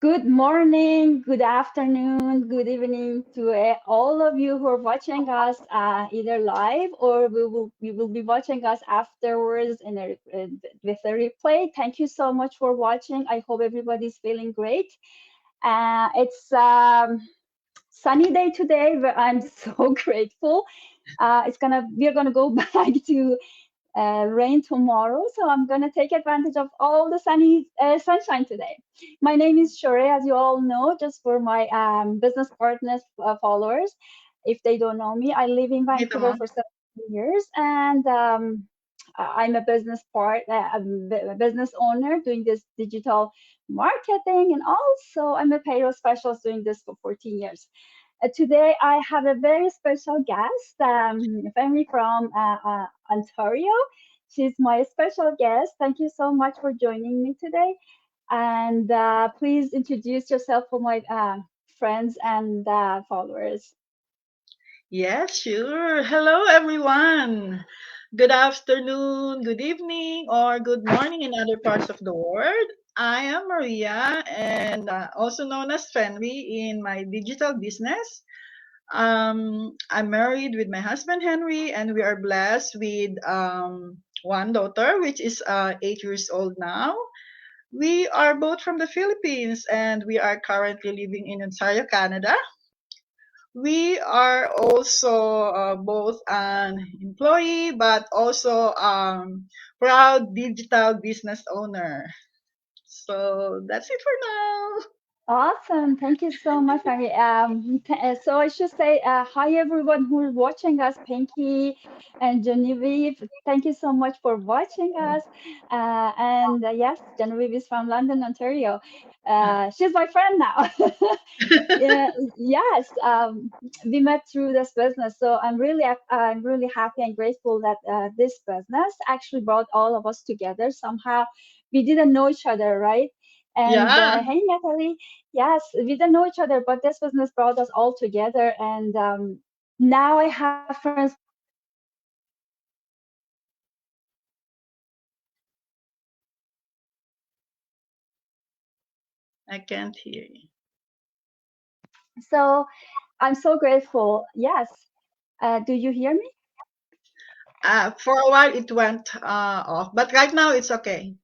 Good morning, good afternoon, good evening to all of you who are watching us either live or we will be watching us afterwards with a replay. Thank you so much for watching. I hope everybody's feeling great. It's sunny day today, but I'm so grateful. We're gonna go back to rain tomorrow. So I'm going to take advantage of all the sunshine today. My name is Shore, as you all know, just for my business partners, followers. If they don't know me, I live in Dito Vancouver mo? for 7 years, and I'm a business owner doing this digital marketing, and also I'm a payroll specialist doing this for 14 years. Today, I have a very special guest, family from Ontario. She's my special guest. Thank you so much for joining me today. And please introduce yourself for my friends and followers. Yes, sure. Hello, everyone. Good afternoon, good evening, or good morning in other parts of the world. I am Maria, and also known as Fenry in my digital business. I'm married with my husband Henry, and we are blessed with one daughter, which is 8 years old now. We are both from the Philippines, and we are currently living in Ontario, Canada. We are also both an employee, but also proud digital business owner. So that's it for now. Awesome. Thank you so much, Mary. So I should say, hi everyone who is watching us, Pinky and Genevieve. Thank you so much for watching us. And yes, Genevieve is from London, Ontario. She's my friend now. Yeah, yes. We met through this business, so I'm really happy and grateful that this business actually brought all of us together. Somehow, we didn't know each other, right? And Yeah, hey, Natalie. Yes, we didn't know each other, but this business brought us all together. And now I have friends from all over the world. And I can't hear you. so I'm so grateful. Yes. Do you hear me? For a while it went off, but right now it's okay.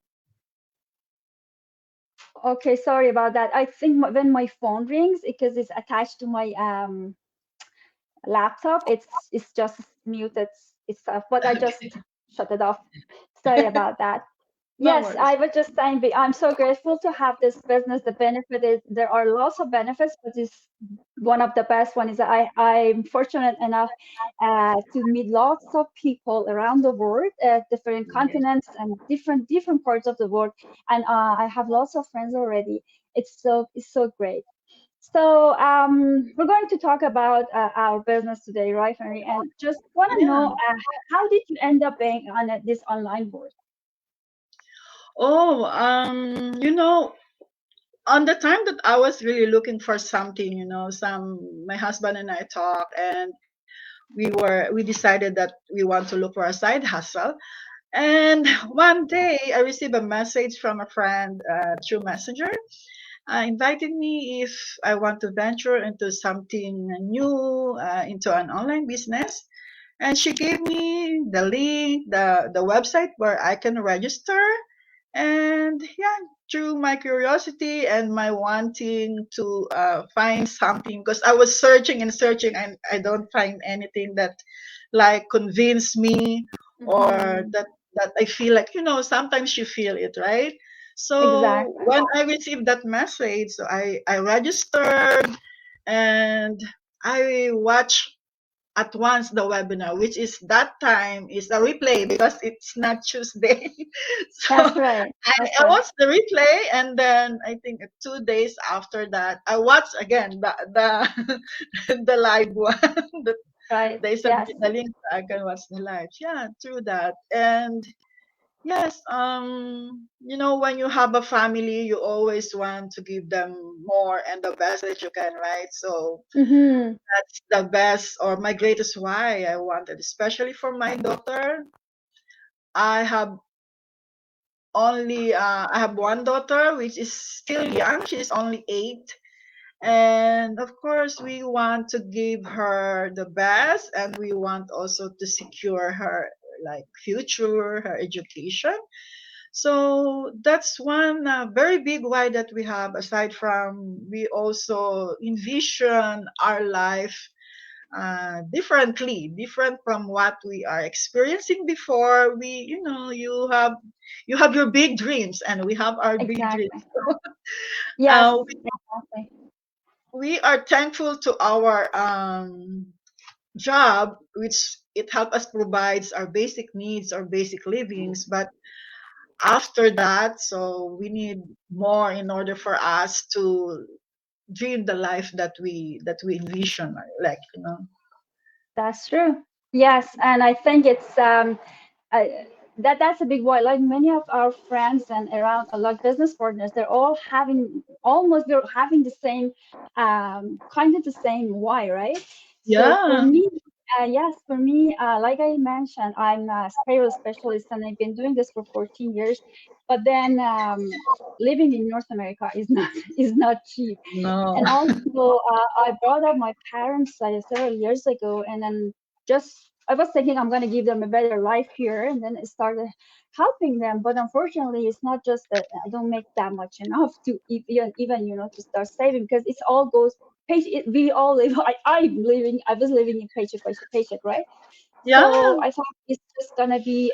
Okay, sorry about that. I think when my phone rings, because it's attached to my laptop, it's just muted itself, but I just shut it off. Sorry about that. No Yes, worries. I was just saying, I'm so grateful to have this business. The benefit is there are lots of benefits, but this one of the best one is that I'm fortunate enough to meet lots of people around the world, different Yes. continents and different parts of the world, and I have lots of friends already. It's so great. So we're going to talk about our business today, right, Mary? And just want to know Yeah. how did you end up being on this online board? Oh, on the time that I was really looking for something, my husband and I talked, and we decided that we want to look for a side hustle. And one day I received a message from a friend through Messenger, inviting me if I want to venture into something new, into an online business. And she gave me the link, the website where I can register. And yeah, through my curiosity and my wanting to find something, because I was searching and searching, and I don't find anything that like convince me, or Hmm. that I feel like, sometimes you feel it, right? So Exactly. when I received that message, so I registered, and I watched at once the webinar, which is that time is a replay because it's not Tuesday. So That's right. That's I right. watched the replay, and then I think 2 days after that, I watched again the live one. the, Right. they sent Yes. me the link. So I can watch the live. Yeah, through that. And yes, when you have a family, you always want to give them more and the best that you can, right? So Mm-hmm. that's the best or my greatest why I wanted, especially for my daughter. I have only I have one daughter which is still young. She's only 8. And of course, we want to give her the best, and we want also to secure her like future, her education. So that's one very big why that we have. Aside from, we also envision our life differently, different from what we are experiencing before. You have your big dreams, and we have our big dreams. Exactly. Yes, Uh, exactly. we are thankful to our job, which it helps us provides our basic needs, our basic livings. But after that, so we need more in order for us to dream the life that we envision, like. That's true. Yes, and I think it's that's a big why. Like many of our friends and around, like business partners, they're all having almost they're having the same kind of the same why, right? So for Yeah. me, yes, for me, like I mentioned, I'm a payroll specialist and I've been doing this for 14 years. But then living in North America is not is not cheap. No. And also, I brought up my parents several years ago, and then just I was thinking I'm going to give them a better life here, and then it started helping them. But unfortunately, it's not just that I don't make that much enough to even to start saving because it's all goes. We all live. I was living in paycheck by paycheck, right? Yeah. So I thought it's just gonna be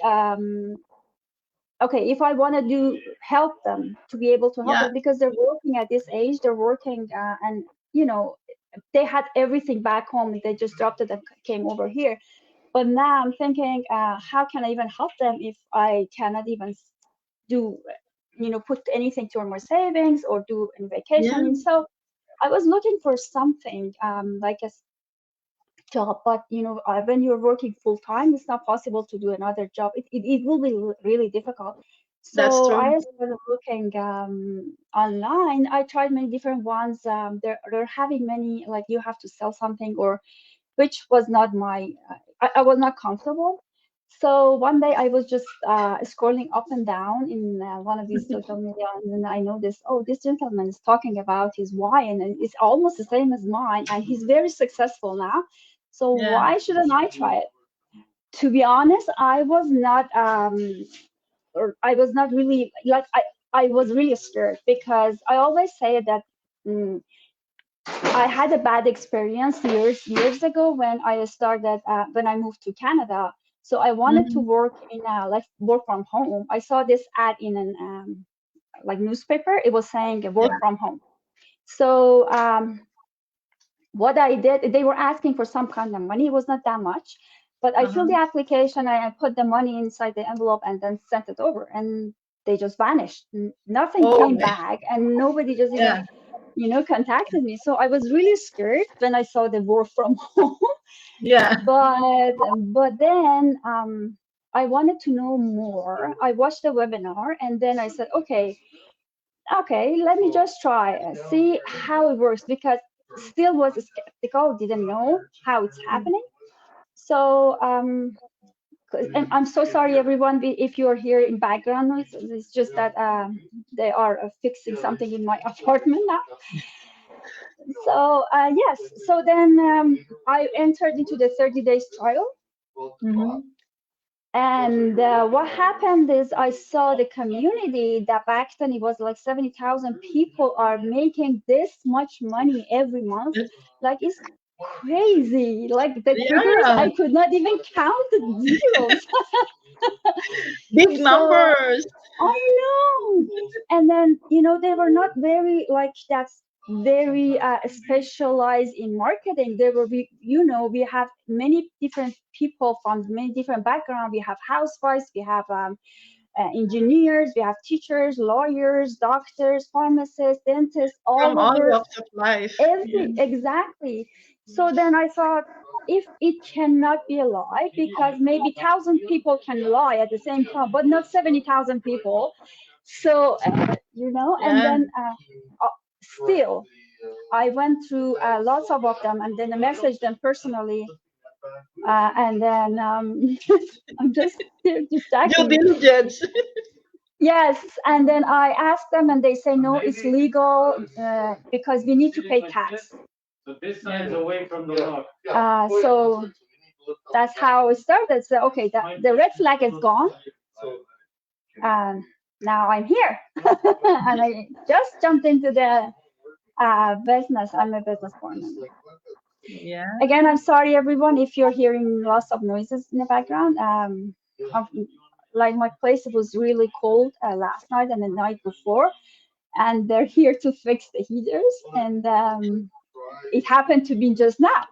okay if I want to do help them to be able to help Yeah. them because they're working at this age. They're working and you know they had everything back home. They just dropped it and came over here. But now I'm thinking, how can I even help them if I cannot even do, put anything toward more savings or do any Yeah. vacation? And so I was looking for something like a job, but when you're working full time, it's not possible to do another job. It will be really difficult. That's So true. I started looking online. I tried many different ones. They're having many like you have to sell something or which was not I was not comfortable. So one day I was just scrolling up and down in one of these social media, and then I noticed, oh, this gentleman is talking about his why, and it's almost the same as mine, and he's very successful now. So Yeah. why shouldn't I try it? To be honest, I was not really like I was really scared because I always say that. mm, I had a bad experience years ago when I started when I moved to Canada. So I wanted to Mhm. work in like work from home. I saw this ad in an like newspaper. It was saying work Yeah. from home. So what I did, they were asking for some kind of money. It was not that much, but I filled Uh-huh. the application and I put the money inside the envelope and then sent it over. And they just vanished. Nothing Oh, came back, and nobody just even yeah. contacted me. So I was really scared when I saw the work from home. Yeah. But then I wanted to know more. I watched the webinar and then I said, okay, let me just try and see how it works because still was skeptical, didn't know how it's happening. So and I'm so sorry everyone if you're here in background noise. It's just that they are fixing something in my apartment now. So yes, so then I entered into the 30 days trial. Mm-hmm. And what happened is I saw the community that back then it was like 70,000 people are making this much money every month. Like it's crazy. Like the figures, Yeah. I could not even count the zeros. Big So numbers. I know. And then, they were not very like that's very specialized in marketing. There were, we have many different people from many different backgrounds. We have housewives, we have engineers, we have teachers, lawyers, doctors, pharmacists, dentists, From all all over walks of life. Yeah. exactly. So then I thought, if it cannot be a lie, because maybe 1,000 people can lie at the same time, but not 70,000 people. So and Yeah. then still, I went through lots of them, and then I messaged them personally, and then I'm just here Due distracting me. diligence. Yes, and then I ask them, and they say no, it's legal because we need to pay tax. Yeah. So that's how it started. So okay, the red flag is gone, and now I'm here, and I just jumped into the business. I'm a business partner. Yeah. Again, I'm sorry, everyone, if you're hearing lots of noises in the background. Of, like my place was really cold last night and the night before, and they're here to fix the heaters, and it happened to be just now.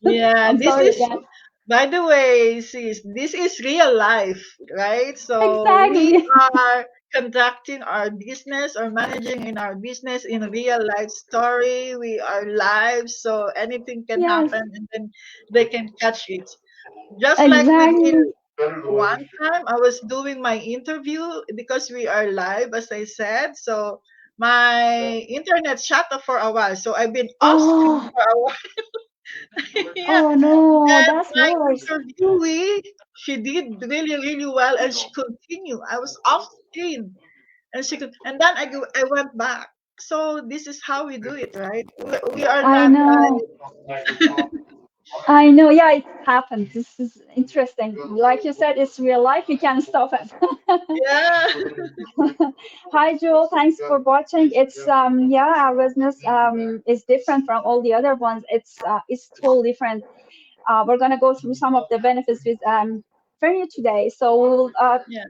Yeah. I'm This sorry is, again. by the way, sis, this is real life, right? So we Exactly. are conducting our business or managing in our business in a real life story. We are live, so anything can Yes, happen and then they can catch it. Just like we did exactly. one time, I was doing my interview because we are live, as I said. So my internet shut off for a while. So I've been off screen Oh, for a while. Yeah. oh no, And that's my worse. interviewee, she did really, really well, and she continued. I was off screen, and she could, and then I went back. So this is how we do it, right? We are I not. know. I know. Yeah, it happens. This is interesting. Like you said, it's real life. You can't stop it. Yeah, Hi, Joel. Thanks for watching. It's yeah, our business is different from all the other ones. It's totally different. We're gonna go through some of the benefits with for you today. So yeah.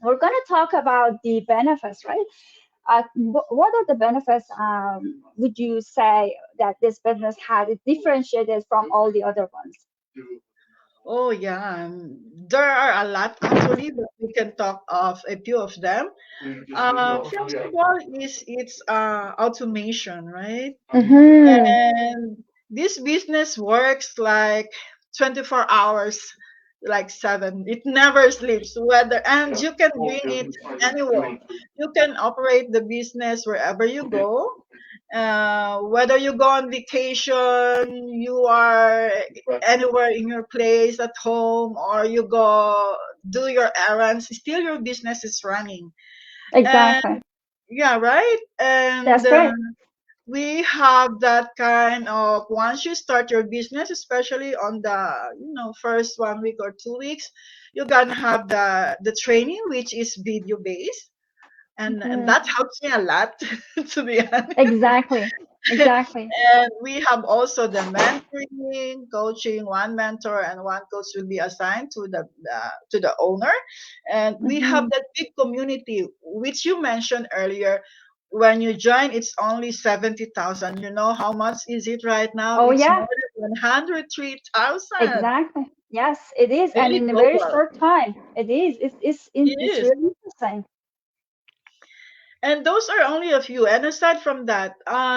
we're gonna talk about the benefits, right? What are the benefits would you say that this business had it differentiated from all the other ones? Oh yeah. There are a lot actually, but we can talk of a few of them. First of all, is it's automation, right? Mm-hmm. And this business works like 24 hours, like seven. It never sleeps. Whether and you can bring it anywhere. You can operate the business wherever you go. Whether you go on vacation, you are anywhere in your place at home, or you go do your errands, still your business is running. And Exactly. yeah, right. And That's great. we have that kind of once you start your business, especially on the first 1 week or 2 weeks, you're gonna have the training, which is video based, and Mhm. that helps me a lot to be honest. Exactly. Exactly. And we have also the mentoring, coaching. One mentor and one coach will be assigned to the owner, and we have Hmm. that big community which you mentioned earlier. When you join, it's only 70,000. You know how much is it right now? Oh It's yeah, more than 103,000. exactly. Yes, it is, and Really in a very global. short time, it is. It It's is. really interesting. And those are only a few. And aside from that,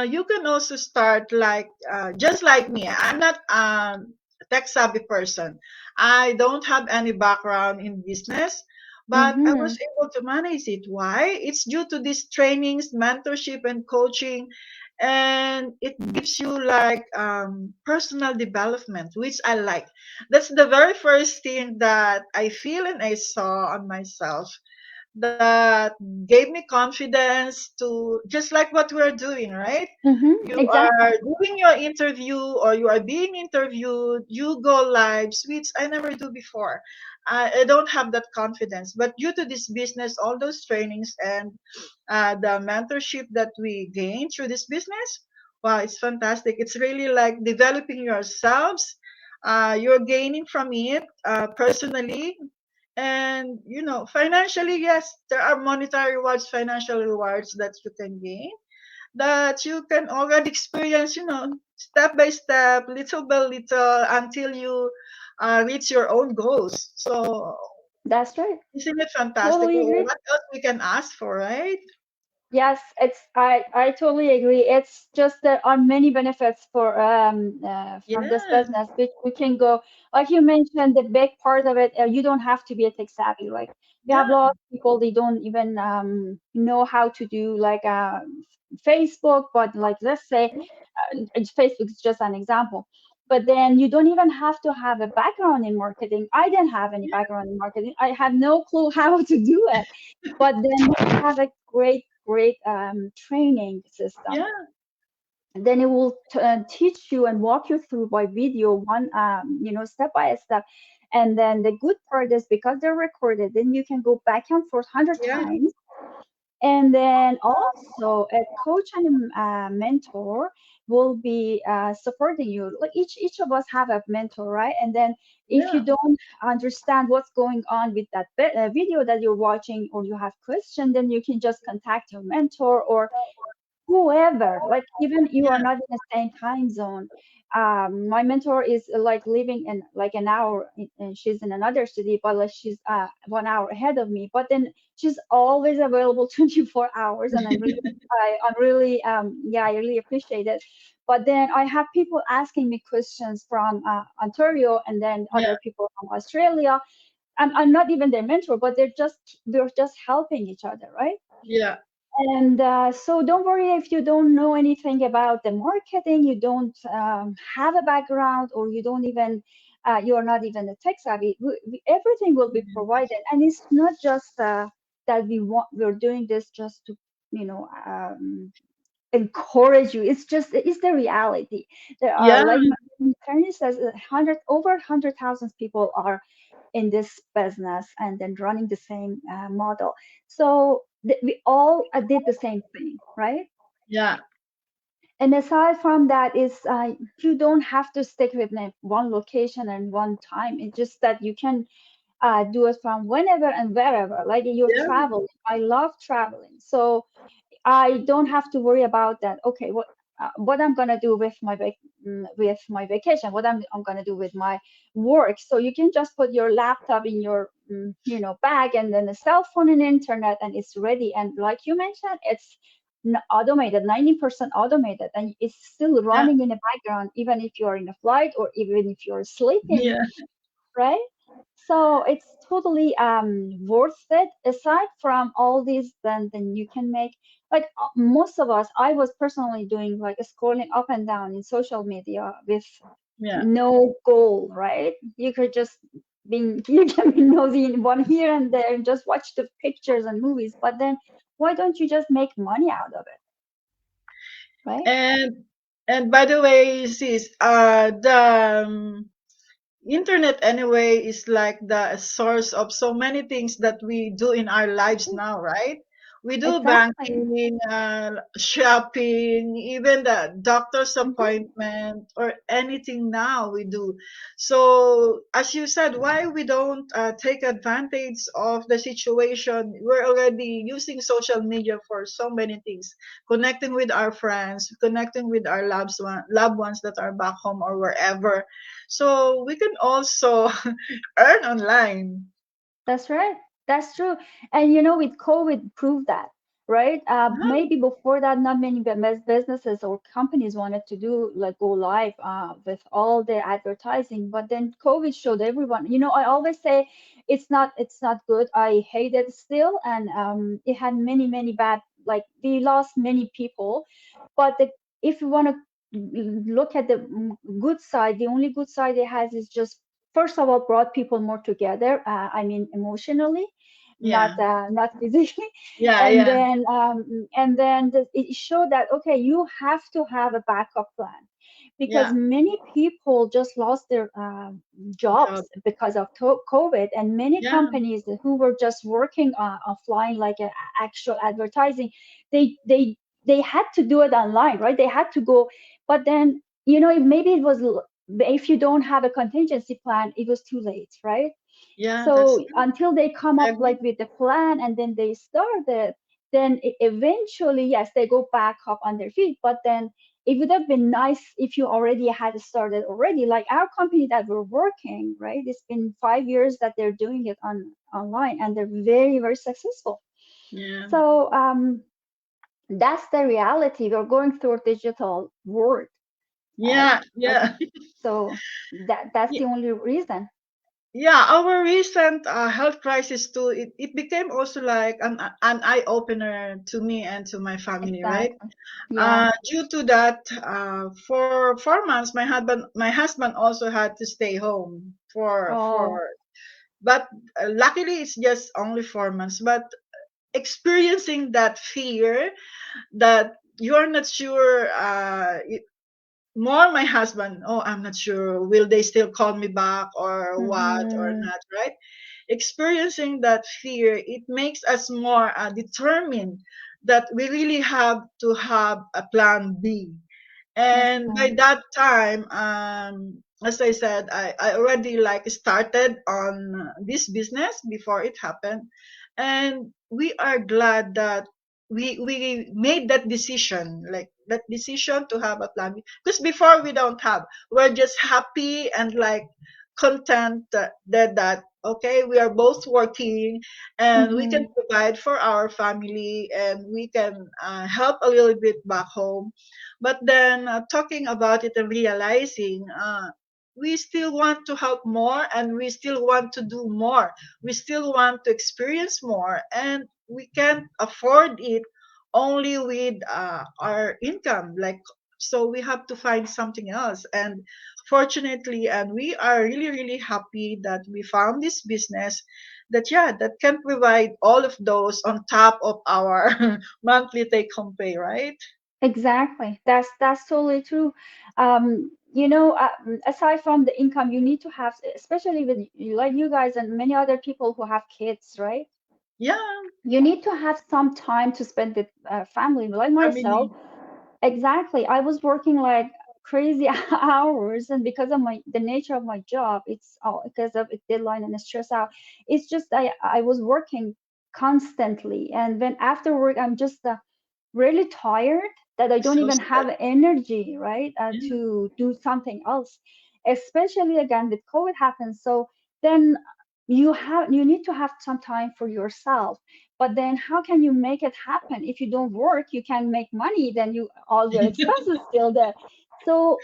you can also start like just like me. I'm not a tech savvy person. I don't have any background in business, but I Mm-hmm. was able to manage it. Why? It's due to these trainings, mentorship, and coaching, and it gives you like personal development, which I like. That's the very first thing that I feel and I saw on myself that gave me confidence to just like what we're doing, right? Mm-hmm. You Exactly. are doing your interview or you are being interviewed, you go live, which I never do before. I don't have that confidence. But due to this business, all those trainings and the mentorship that we gain through this business, wow, it's fantastic. It's really like developing yourselves. You're gaining from it personally, and financially, yes, there are monetary rewards, financial rewards that you can gain, that you can already experience, step by step, little by little, until you reach your own goals. So That's right. isn't it fantastic? Totally agree. What else we can ask for, right? Yes, I totally agree. It's just there are many benefits for from this Yeah, business. We can go like you mentioned, the big part of it. You don't have to be a tech savvy. Like we have yeah, lots of people they don't even know how to do like Facebook. But like let's say Facebook is just an example. But then you don't even have to have a background in marketing. I didn't have any Yeah. background in marketing. I had no clue how to do it. But then we have a great training system. Yeah. And then it will teach you and walk you through by video one, step by step. And then the good part is because they're recorded, then you can go back and forth 100 times. And then also a coach and a mentor will be supporting you. Like each of us have a mentor, right? And then if you Yeah. don't understand what's going on with that video that you're watching, or you have question, then you can just contact your mentor or whoever. Like even you are Yeah. not in the same time zone. My mentor is like living in like an hour, and she's in another city, but like she's 1 hour ahead of me. But then she's always available 24 hours, and I'm really yeah, I really appreciate it. But then I have people asking me questions from Ontario, and then Yeah. other people from Australia. I'm not even their mentor, but they're just helping each other, right? Yeah. And so don't worry if you don't know anything about the marketing, you don't have a background, or you don't even, you're not even a tech savvy. Everything will be provided. And it's not just that we're doing this just to, you know, encourage you. It's the reality. There are, Yeah. like my attorney says, 100,000 people are in this business and then running the same model. So we all did the same thing, right? Yeah. And aside from that, is you don't have to stick with one location and one time. It's just that you can do it from whenever and wherever. Like you're Yeah. traveling. I love traveling, so I don't have to worry about that. Okay, what I'm gonna do with with my vacation? What I'm gonna do with my work? So you can just put your laptop in your bag, and then a cell phone and internet, and it's ready. And like you mentioned, it's automated, 90% automated, and it's still Yeah. running in the background, even if you're in a flight or even if you're sleeping, Yeah. right? So it's totally worth it. Aside from all these, then you can make, like most of us. I was personally doing like scrolling up and down in social media with Yeah. no goal, right? You could just you can be nosy in one here and there and just watch the pictures and movies. But then why don't you just make money out of it, right? And by the way, sis, the internet anyway is like the source of so many things that we do in our lives now, right? We do Exactly. banking, shopping, even the doctor's Mhm. appointment or anything now we do. So as you said, why we don't take advantage of the situation? We're already using social media for so many things, connecting with our friends, connecting with our loved ones that are back home or wherever, so we can also earn online. That's right. That's true. And with COVID proved that, right? Yeah, Maybe before that, not many businesses or companies wanted to do like go live with all their advertising, but then COVID showed everyone. I always say it's not good. I hate it still, and it had many bad. Like we lost many people, but if you want to look at the good side, the only good side it has is just first of all brought people more together. I mean emotionally, yeah, not physically. yeah, and yeah, then it showed that okay, you have to have a backup plan, because yeah. many people just lost their jobs Job. because of COVID, and many Yeah, companies who were just working offline, like actual advertising, they had to do it online, right? They had to go, but then maybe it was if you don't have a contingency plan, it was too late, right? yeah. That's So true. until they come I up agree. like with the plan and then they start it, then eventually, yes, they go back up on their feet. But then it would have been nice if you already had started already. Like our company that we're working, right? It's been 5 years that they're doing it online, and they're very successful. Yeah, So that's the reality. We're going through a digital world, uh, yeah, like yeah. so that's the only reason. Yeah, our recent health crisis too, it became also like an eye opener to me and to my family, right? Exactly. Yeah. Due to that, for 4 months, my husband also had to stay home Oh. but luckily it's just only 4 months. But experiencing that fear that you're not sure, more my husband, oh, I'm not sure, will they still call me back or what or Mm-hmm. not, right? Experiencing that fear, it makes us more determined that we really have to have a plan B. And by Exactly. that time, as I said, I already like started on this business before it happened. And we are glad that we made that decision, like that decision to have a plan. Because before we don't have, we're just happy and like content that okay, we are both working and we can Mm-hmm. provide for our family and we can help a little bit back home. But then talking about it and realizing we still want to help more and we still want to do more. We still want to experience more and we can't afford it only with our income. Like, so we have to find something else. And fortunately, and we are really, really happy that we found this business that, yeah, that can provide all of those on top of our monthly take home pay, right? Exactly. That's totally true. Aside from the income, you need to have, especially with like you guys and many other people who have kids, right? Yeah, You need to have some time to spend with family. Like myself, family. exactly. I was working like crazy hours, and because of the nature of my job, it's all because of a deadline and the stress out. It's just I was working constantly, and when after work, I'm just really tired that I don't even Exhausted. have energy, right, Yeah. to do something else. Especially again with COVID happens, so then you need to have some time for yourself. But then how can you make it happen if you don't work? You can make money, then you all your expenses still there. So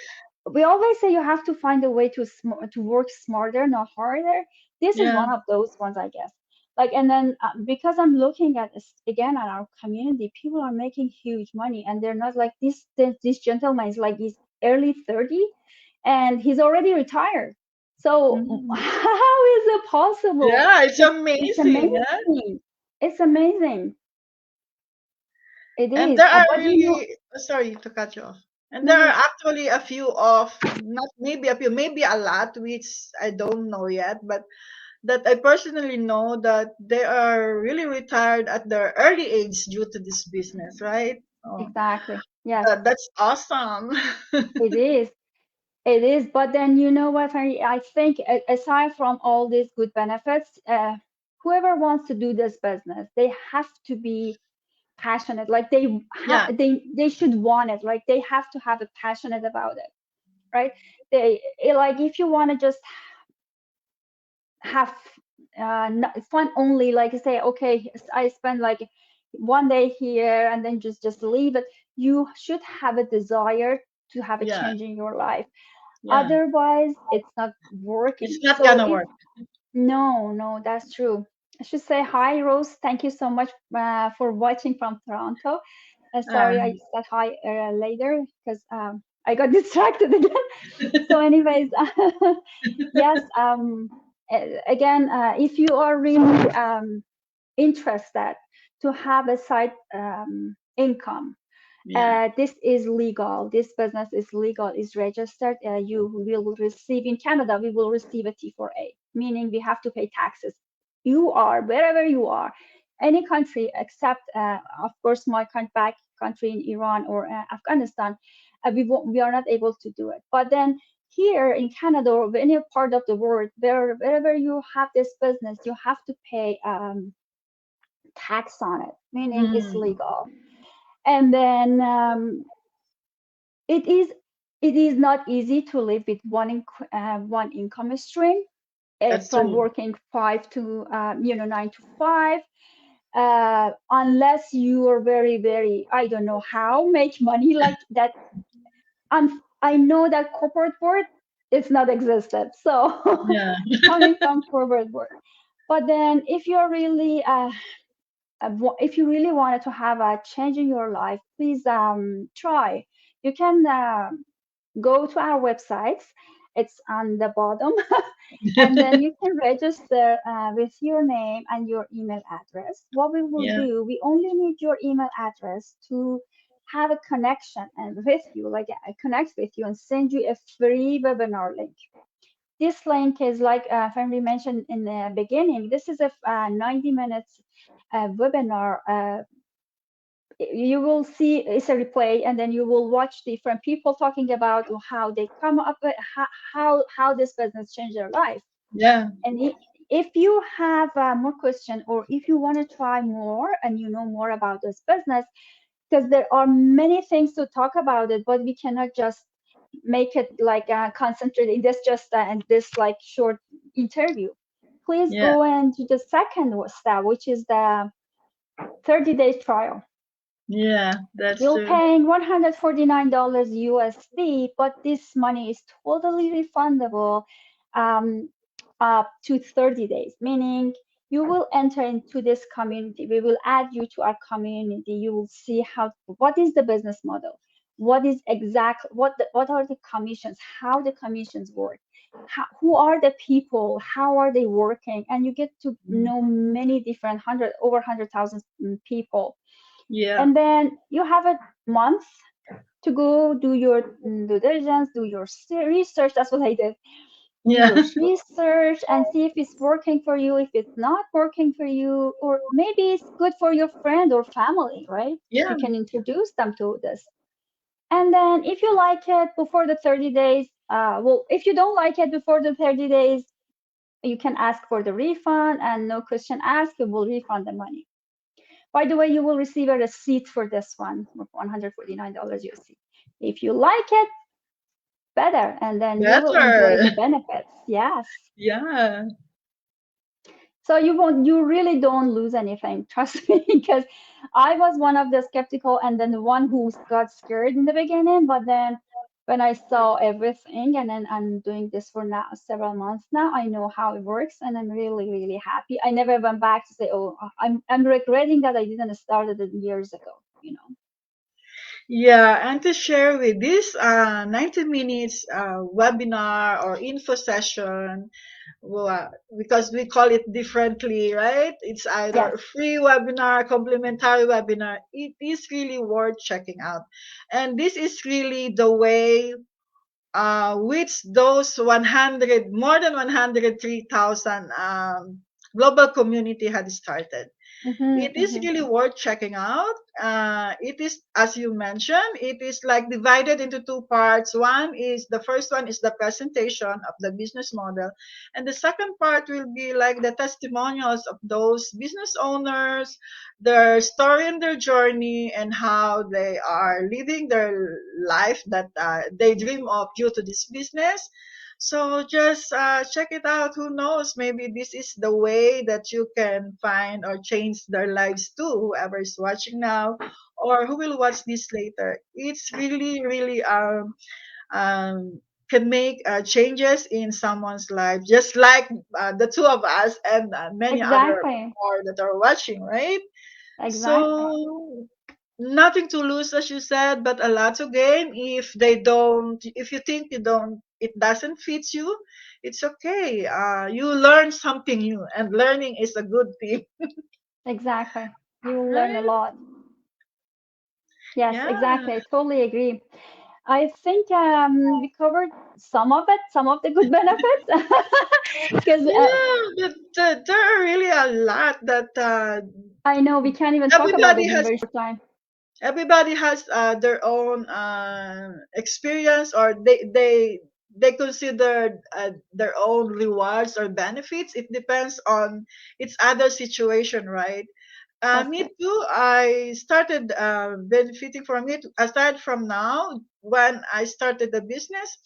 we always say you have to find a way to work smarter, not harder. This is Yeah. one of those ones, I guess. Like, and then because I'm looking at this again at our community, people are making huge money, and they're not like this gentleman is like he's early 30 and he's already retired. So Mm. how is it possible? Yeah, it's It's amazing. Yeah. amazing. It's amazing. It And is. there are But really, sorry to cut you off. And no, there are no, actually a few of, not maybe a few, maybe a lot, which I don't know yet, but that I personally know that they are really retired at their early age due to this business, right? Oh, exactly. Yes, that's awesome. it is. It is. But then you know what? I think aside from all these good benefits, whoever wants to do this business, they have to be passionate. Like Yeah, they should want it. Like they have to have a passionate about it, right? Like if you want to just have fun only, like say okay, I spend like one day here and then just leave it. You should have a desire to have a yeah, change in your life. yeah. Otherwise it's not working. It's not So gonna if work. no, that's true. I should say hi, Rose. Thank you so much for watching from Toronto. Sorry, I Uh, said hi later because I got distracted again. So, anyways, yes. Again, if you are really interested to have a side income, yeah, this is legal. This business is legal, is registered. You will receive in Canada, we will receive a T4A, meaning we have to pay taxes. You are wherever you are, any country except, of course, my back country in Iran or Afghanistan, we are not able to do it. But then here in Canada or any part of the world, wherever you have this business, you have to pay tax on it, meaning it's mm, legal. And then it is it is not easy to live with one income stream that's from true. working 9 to 5, unless you are very, I don't know how make money like that. I know that corporate world, it's not existed. So Yeah. coming from forward work. But then if you're really if you really wanted to have a change in your life, please try. You can go to our websites. It's on the bottom. And then you can register with your name and your email address. What we will Yeah. do, we only need your email address to have a connection and with you, like connect with you and send you a free webinar link. This link is like Henry mentioned in the beginning. This is a 90 minutes webinar. You will see it's a replay, and then you will watch different people talking about how they come up with how this business changed their life. Yeah. And if you have more question, or if you want to try more and you know more about this business, because there are many things to talk about it, but we cannot just make it like concentrate in this just and this like short interview. Please Yeah. go into the second step, which is the 30-day trial. Yeah. That's You're true. paying $149 USD, but this money is totally refundable um, up to 30 days, meaning you will enter into this community. We will add you to our community. You will see what is the business model, what is what are the commissions, how the commissions work, who are the people, how are they working, and you get to know many different over 100,000 people. Yeah. And then you have a month to go do your due diligence, do your research. That's what I did. Do Yeah. your research and see if it's working for you, if it's not working for you, or maybe it's good for your friend or family, right? Yeah. You can introduce them to this. And then if you like it before the 30 days, well, if you don't like it before the 30 days, you can ask for the refund, and no question asked, we will refund the money. By the way, you will receive a receipt for this one of $149 USD. If you like it, better, and then you will enjoy Better. the benefits. Yes. Yeah. So you really don't lose anything, trust me, because I was one of the skeptical and then the one who got scared in the beginning, but then when I saw everything, and then I'm doing this for now several months now, I know how it works, and I'm really, really happy. I never went back to say, oh, I'm regretting that I didn't start it years ago. Yeah, and to share with this 90 minutes webinar or info session, well, because we call it differently, right? It's either Yes. a free webinar, complimentary webinar. It is really worth checking out. And this is really the way which those 100, more than 103,000 global community had started. It is Mm-hmm. really worth checking out. It is, as you mentioned, it is like divided into two parts. The first one is the presentation of the business model, and the second part will be like the testimonials of those business owners, their story and their journey, and how they are living their life that they dream of due to this business. So just check it out. Who knows? Maybe this is the way that you can find or change their lives too, whoever is watching now or who will watch this later. It's really, really um, can make changes in someone's life, just like the two of us and many other Exactly. more that are watching, right? Exactly. So nothing to lose, as you said, but a lot to gain. If you think it doesn't fit you, it's okay. You learn something new, and learning is a good thing. Exactly. You will learn a Right? lot. Yes, Yeah. exactly. I totally agree. I think we covered some of it, some of the good benefits, because Yeah, but there are really a lot that I know we can't even talk about everybody it in a has very short time. everybody has their own experience, or they consider their own rewards or benefits. It depends on its other situation, right? That's Me right. too. I started benefiting from it. Aside from now, when I started the business,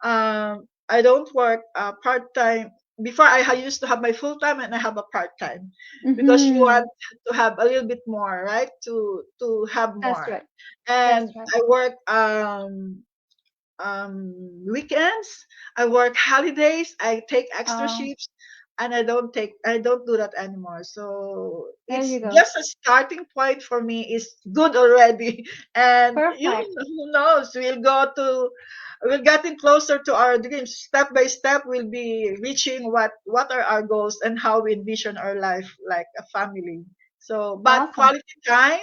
I don't work part time. Before I used to have my full time, and I have a part time because you Mm-hmm. want to have a little bit more, right? To have That's more, right. and That's right. I work weekends. I work holidays. I take extra Oh, shifts, and I don't do that anymore. So there it's you go. just a starting point for me is good already. And you Perfect. who knows, we'll getting closer to our dreams. Step by step, we'll be reaching what are our goals and how we envision our life like a family. So, but Awesome. quality time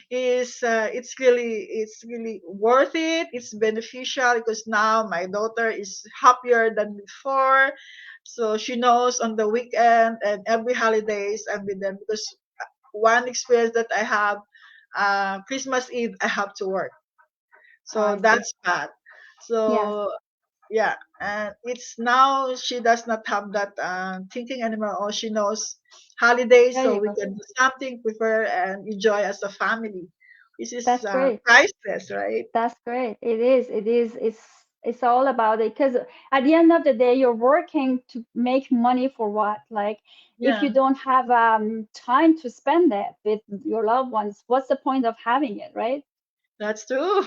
is it's really worth it. It's beneficial because now my daughter is happier than before, so she knows on the weekend and every holidays I'm with them because one experience that I have, Christmas Eve I have to work, so I see. that's bad. Yes, So yeah, and it's now she does not have that thinking anymore. All she knows holidays, there so you we go. can do something with her and enjoy as a family. This is That's great. priceless, right? That's great. It is. It is. It's all about it because at the end of the day, you're working to make money for what? Like, if Yeah, you don't have time to spend it with your loved ones, what's the point of having it, right? that's true.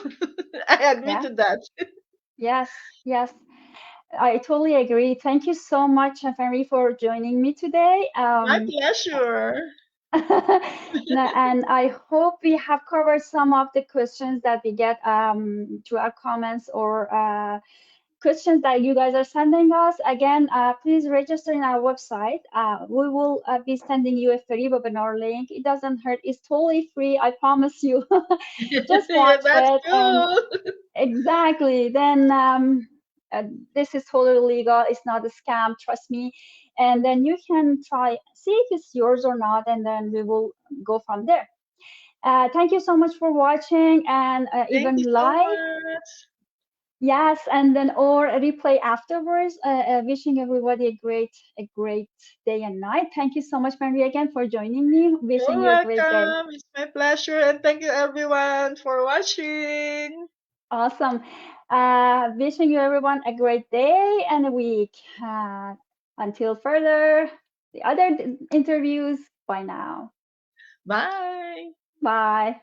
I agree Yeah. to that. Yes. Yes. I totally agree. Thank you so much, Henry, for joining me today. My pleasure. And I hope we have covered some of the questions that we get through our comments or questions that you guys are sending us. Again, please register in our website. We will be sending you a free webinar link. It doesn't hurt. It's totally free. I promise you. Just Yeah, watch that's it and true. exactly. Then uh, this is totally legal. It's not a scam. Trust me. And then you can try see if it's yours or not, and then we will go from there. Thank you so much for watching and Thank even you so live. much. Yes, and then or a replay afterwards. Wishing everybody a great day and night. Thank you so much, Mary, again for joining me. Wishing You're you a great day. welcome. It's my pleasure, and thank you everyone for watching. Awesome. Wishing you everyone a great day and a week. Until further, the other interviews. Bye now. Bye. Bye.